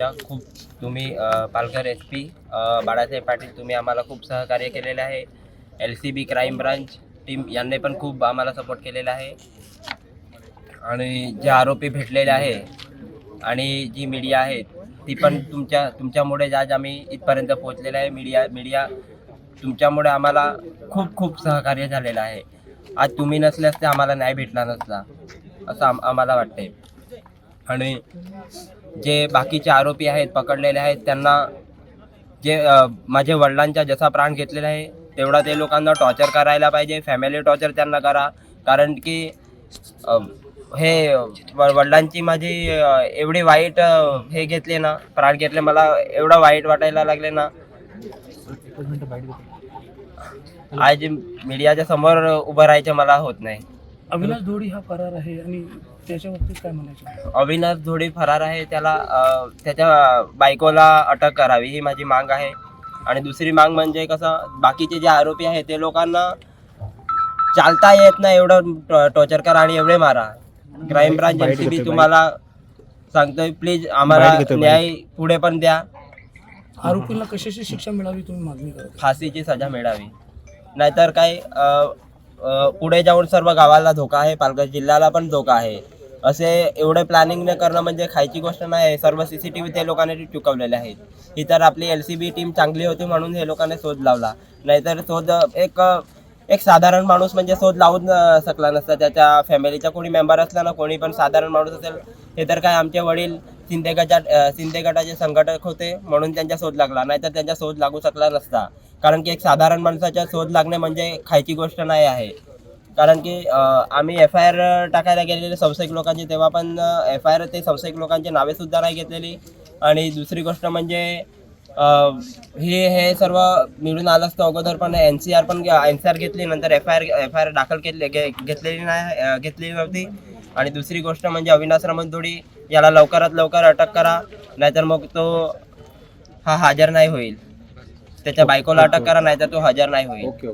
खूप तुम्ही पालघर SP बाळासाहेब पाटील तुम्ही आम्हाला खूप सहकार्य केलेले आहे. LCB क्राईम ब्रांच टीम यांनी पण खूप आम्हाला सपोर्ट केलेला आहे. आणि जे आरोपी भेटलेले आहे आणि जी मीडिया आहे ती पण तुमच्यामुळे आज आम्ही इथपर्यंत पोहोचलेलं आहे. मीडिया तुमच्यामुळे आम्हाला खूप खूप सहकार्य झालेलं आहे. आज तुम्ही नसल्यास ते आम्हाला न्याय भेटला नसता असं आम्हाला वाटते. आणि जे बाकीचे आरोपी आहेत पकडलेले आहेत त्यांना जे माझे वडिलांचा जसा प्राण घेतलेला आहे तेवढा ते लोकांना टॉर्चर करायला पाहिजे. फॅमिली टॉर्चर त्यांना करा, कारण की हे वडिलांची माझी एवढी वाईट हे घेतले ना, प्राण घेतले, मला एवढं वाईट वाटायला लागले ना. आज मीडियाच्या समोर उभं राहायचं मला होत नाही. अविनाश धोडी हा फरार आहे आणि त्याच्या बाबतीत काय म्हणायचं? अविनाश धोडी फरार आहे, त्याला त्याच्या बायकोला अटक करावी ही माझी मांग आहे. आणि दुसरी मांग म्हणजे कसं, बाकीचे जे आरोपी आहेत ते लोकांना चालता येत नाही एवढं टॉर्चर करा आणि एवढे मारा. क्राईम ब्रांच LCB तुम्हाला सांगतोय, प्लीज आम्हाला न्याय पुढे पण द्या. आरोपींना कशाची शिक्षा मिळावी तुम्ही मागणी करा? फाशीची सजा मिळावी, नाहीतर काय पुढे जाऊन सर्व गावाला धोका आहे, पालघर जिल्ह्याला पण धोका आहे. असे एवढे प्लॅनिंग न करणं म्हणजे खायची गोष्ट नाही. सर्व CCTV ते लोकांनी चुकवलेले आहेत. ही तर आपली LCB टीम चांगली होती म्हणून हे लोकांनी शोध लावला, नाहीतर शोध एक साधारण माणूस म्हणजे शोध लावून शकला नसता. त्याच्या फॅमिलीचा कोणी मेंबर असला ना, कोणी पण साधारण माणूस असेल, हे तर काय आमचे वडील शिंदे गटाचे संघटक होते म्हणून त्यांचा शोध लागला, नाहीतर त्यांचा शोध लागू शकला नसता. कारण की एक साधारण माणसाचा शोध लागणे म्हणजे खायची गोष्ट नाही आहे. कारण की आम्ही FIR टाकायला गेलेले संशयिक लोकांची, तेव्हा पण FIR ते संशयिक लोकांची नावेसुद्धा नाही घेतलेली. आणि दुसरी गोष्ट म्हणजे हे सर्व मिळून आलं असतं अगोदर, पण NCR घेतली, नंतर FIR दाखल घेतलेली नव्हती. आणि दुसरी गोष्ट म्हणजे अविनाश रमणधोडी याला लवकरात लवकर अटक करा, नाहीतर मग तो हजर नाही होईल. त्याच्या बायकोला अटक करा, नाहीतर तो हजर नाही होईल.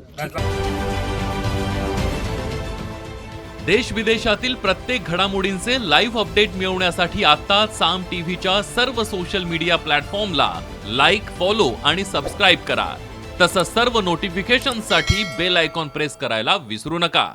देश विदेशातील प्रत्येक घडामोडींचे लाईव्ह अपडेट मिळवण्यासाठी आता साम टीव्हीच्या सर्व सोशल मीडिया प्लॅटफॉर्मला लाईक, फॉलो आणि सबस्क्राईब करा. तसंच सर्व नोटिफिकेशनसाठी बेल आयकॉन प्रेस करायला विसरू नका.